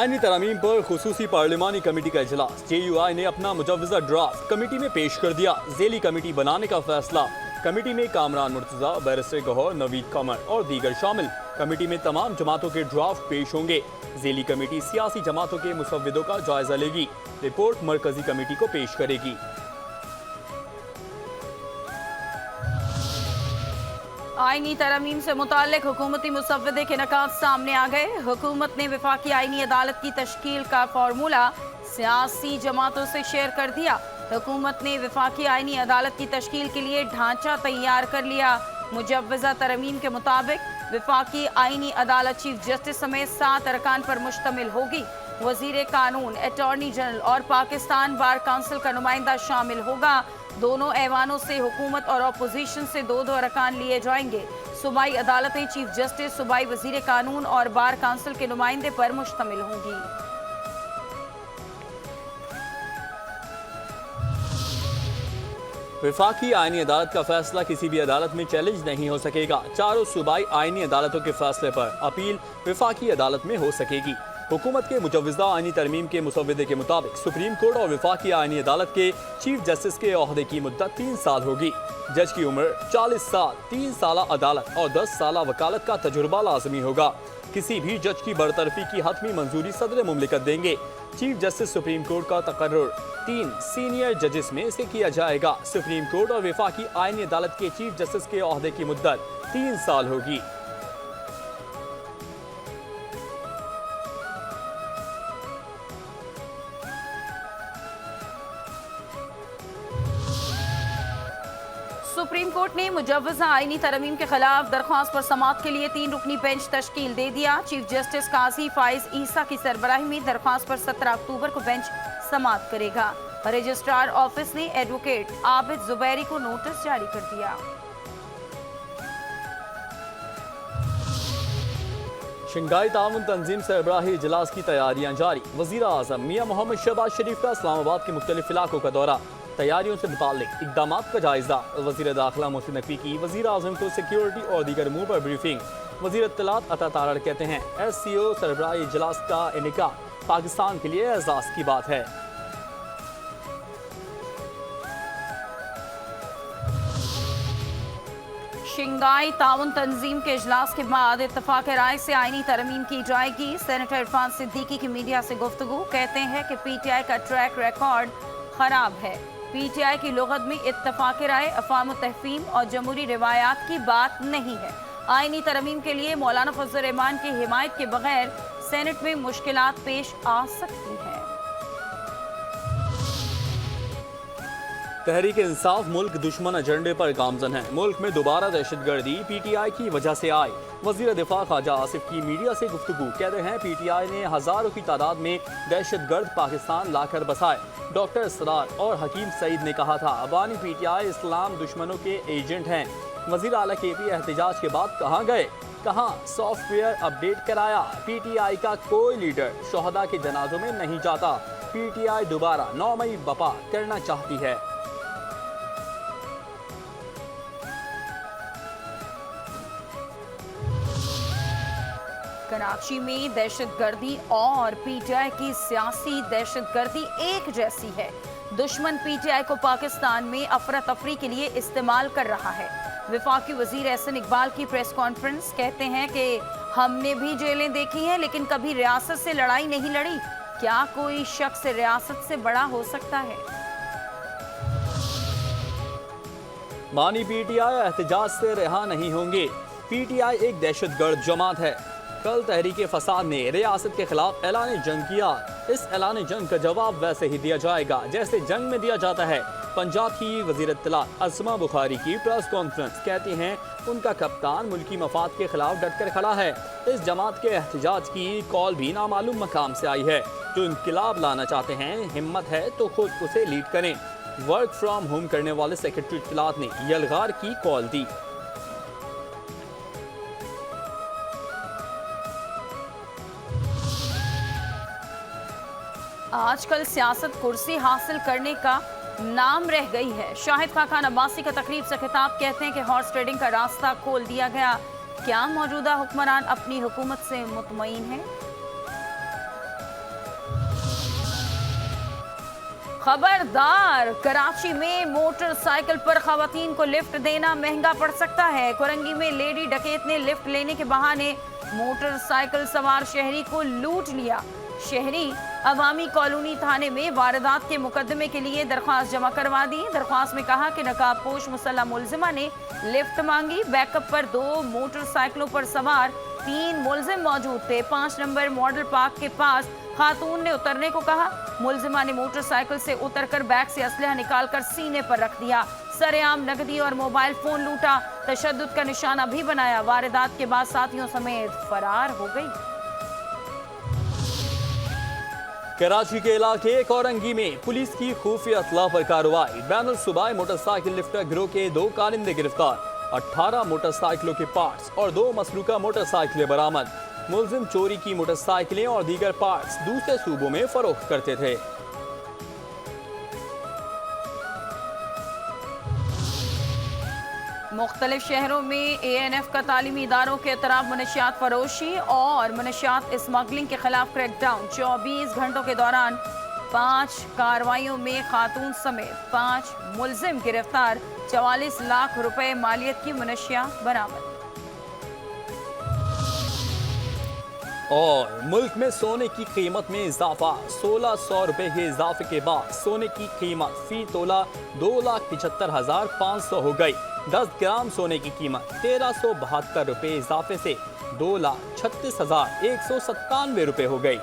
आईनी तरमीम पर खुसूसी पार्लिमानी कमेटी का इजलास। JUI ने अपना मुजव्वजा ड्राफ्ट कमेटी में पेश कर दिया। झेली कमेटी बनाने का फैसला। कमेटी में कामरान मुर्तजा, बैरिस्टर गौहर, नवीद कमर और दीगर शामिल। कमेटी में तमाम जमातों के ड्राफ्ट पेश होंगे। झेली कमेटी सियासी जमातों के मुसव्विदों का जायजा लेगी। रिपोर्ट मरकजी कमेटी को पेश करेगी। आईनी तरमीम से मुताल्लिक हुकूमती मुसव्वदे के नकात सामने आ गए। हुकूमत ने वफाकी आईनी अदालत की तश्कील का फार्मूला सियासी जमातों से शेयर कर दिया। हुकूमत ने वफाकी आईनी अदालत की तश्कील के लिए ढांचा तैयार कर लिया। मुजव्वजा तरमीम के मुताबिक वफाकी आईनी अदालत चीफ जस्टिस समेत 7 अरकान पर मुश्तमिल होगी। वजीर कानून, अटॉर्नी जनरल और पाकिस्तान बार काउंसिल का नुमाइंदा शामिल होगा। दोनों ऐवानों से हुकूमत और अपोजिशन से 2-2 अरकान लिए जाएंगे। सूबाई अदालतें चीफ जस्टिस, सूबाई वजीर कानून और बार काउंसिल के नुमाइंदे पर मुश्तमिल होंगी। वफाकी आईनी अदालत का फैसला किसी भी अदालत में चैलेंज नहीं हो सकेगा। चारों सूबाई आईनी अदालतों के फैसले पर अपील वफाकी अदालत में हो सकेगी। हुकूमत के मुजव्वजा आईनी तरमीम के मुसव्विदे के मुताबिक सुप्रीम कोर्ट और वफाकी आईनी अदालत के चीफ जस्टिस के ओहदे की मुद्दत 3 साल होगी। जज की उम्र 40 साल, 3 साल अदालत और 10 साल वकालत का तजुर्बा लाजमी होगा। किसी भी जज की बरतरफी की हतमी मंजूरी सदर मुमलिकत देंगे। चीफ जस्टिस सुप्रीम कोर्ट का तकर्रुर 3 सीनियर जजेस में से किया जाएगा। सुप्रीम कोर्ट और वफाकी आईनी अदालत के चीफ जस्टिस के ओहदे की मुद्दत 3 साल होगी। सुप्रीम कोर्ट ने मुजव्वजा आईनी तरमीम के खिलाफ दरख्वास्त पर समाअत के लिए 3 रुकनी बेंच तश्कील दे दिया। चीफ जस्टिस काजी फाइज ईसा की सरबराही में दरख्वास्त पर 17 अक्टूबर को बेंच समाअत करेगा। रजिस्ट्रार ऑफिस ने एडवोकेट आबिद जुबैरी को नोटिस जारी कर दिया। शंघाई ताउन तंजीम सरबराही इजलास की तैयारियां जारी। वजीर आजम मियां मोहम्मद शहबाज शरीफ का इस्लामाबाद के मुख्तलिफ इलाकों का दौरा। तैयारियों से मुताल्लिक इकदाम का जायजा। वजीर दाखिला मोहसिन नकवी की वजीर आजम को सिक्योरिटी और दीगर अमूर पर ब्रीफिंग। वजीर इत्तलात अता तारड़ कहते हैं SCO सरबराही इजलास का इनेकाद पाकिस्तान के लिए एजाज की बात है। शंघाई ताउन तंजीम के इजलास के बाद इत्तफाक राय से आईनी तरमीम की जाएगी। सेनेटर इरफान सिद्दीकी की मीडिया से गुफ्तगू। कहते हैं कि PTI का ट्रैक रिकॉर्ड खराब है। PTI की लुगत में इत्तफाक राय अफ़ाम तहफ़ीम और जमहूरी रिवायात की बात नहीं है। आईनी तरमीम के लिए मौलाना फजल रहमान की हिमायत के बगैर सेनेट में मुश्किलात पेश आ सकती हैं। तहरीक इंसाफ मुल्क दुश्मन एजेंडे पर गामजन है। मुल्क में दोबारा दहशतगर्दी PTI की वजह से आई। वजीर दिफा ख्वाजा आसिफ की मीडिया से गुफ्तगू। कहते हैं PTI ने हजारों की तादाद में दहशतगर्द पाकिस्तान लाकर बसाए। डॉक्टर इसरार और हकीम सईद ने कहा था अबानी PTI इस्लाम दुश्मनों के एजेंट हैं। वजीर आला KP एहतजाज के बाद कहाँ गए? कहाँ सॉफ्टवेयर अपडेट कराया? PTI का कोई लीडर शोहदा के जनाजों में नहीं जाता। PTI दोबारा 9 मई बपा करना चाहती है। कराची में दहशतगर्दी और PTI की सियासी दहशतगर्दी एक जैसी है। दुश्मन PTI को पाकिस्तान में अफरा तफरी के लिए इस्तेमाल कर रहा है। वफाकी वजीर एहसन इकबाल की प्रेस कॉन्फ्रेंस। कहते हैं कि हमने भी जेलें देखी हैं लेकिन कभी रियासत से लड़ाई नहीं लड़ी। क्या कोई शख्स रियासत से बड़ा हो सकता है? बानी PTI एहतजाज से रिहा नहीं होंगे। PTI एक दहशतगर्द जमात है। कल तहरीके फसाद ने रियासत के खिलाफ ऐलान जंग किया। इस ऐलान जंग का जवाब वैसे ही दिया जाएगा जैसे जंग में दिया जाता है। पंजाब की वजीर इत्तलात असमा बुखारी की प्रेस कॉन्फ्रेंस। कहती हैं उनका कप्तान मुल्की मफाद के खिलाफ डटकर खड़ा है। इस जमात के एहतजाज की कॉल भी नामालूम मकाम से आई है। जो इनकलाब लाना चाहते हैं, हिम्मत है तो खुद उसे लीड करें। वर्क फ्रॉम होम करने वाले सेक्रेटरी इत्तलात ने यलगार की कॉल दी। आजकल सियासत कुर्सी हासिल करने का नाम रह गई है। शाहिद खान अब्बासी का तकरीब से खिताब। कहते हैं कि हॉर्स ट्रेडिंग का रास्ता खोल दिया गया। क्या मौजूदा हुक्मरान अपनी हुकूमत से मुतमईन है? खबरदार, कराची में मोटरसाइकिल पर खवातीन को लिफ्ट देना महंगा पड़ सकता है। कोरंगी में लेडी डकैत ने लिफ्ट लेने के बहाने मोटरसाइकिल सवार शहरी को लूट लिया। शहरी अवामी कॉलोनी थाने में वारदात के मुकदमे के लिए दरख्वास्त जमा करवा दी। दरख्वास्त में कहा कि नकाबपोश मुसल्ला मुलजिमा ने लिफ्ट मांगी। बैकअप पर 2 मोटरसाइकिलों पर सवार 3 मुलजिम मौजूद थे। 5 नंबर मॉडल पार्क के पास खातून ने उतरने को कहा। मुलजिमा ने मोटरसाइकिल से उतरकर बैग से असलहा निकालकर सीने पर रख दिया। सरेआम नकदी और मोबाइल फोन लूटा। तशद्दुद का निशाना भी बनाया। वारदात के बाद साथियों समेत फरार हो गई। कराची के इलाके कोरंगी में पुलिस की खुफिया इत्तला पर कार्रवाई। बैनुल सूबाई मोटरसाइकिल लिफ्टर गिरोह के 2 कारिंदे गिरफ्तार। 18 मोटरसाइकिलों के पार्ट्स और 2 मसलूका मोटरसाइकिलें बरामद। मुलजिम चोरी की मोटरसाइकिलें और दीगर पार्ट्स दूसरे सूबों में फरोख्त करते थे। मुख्तलिफ शहरों में ANF का तालीमी इदारों के अतराफ मनशियात फरोशी और मनशियात स्मगलिंग के खिलाफ क्रैकडाउन। 24 घंटों के दौरान 5 कार्रवाइयों में खातून समेत 5 मुलजिम गिरफ्तार। 44 लाख रुपए मालियत की मनशिया बरामद। और मुल्क में सोने की कीमत में इजाफा। 1600 रुपए के इजाफे के बाद सोने की कीमत फी तोला 2,75,500 हो गई। 10 ग्राम सोने की कीमत 1372 रुपए इजाफे से 2,36,197 रुपए हो गई।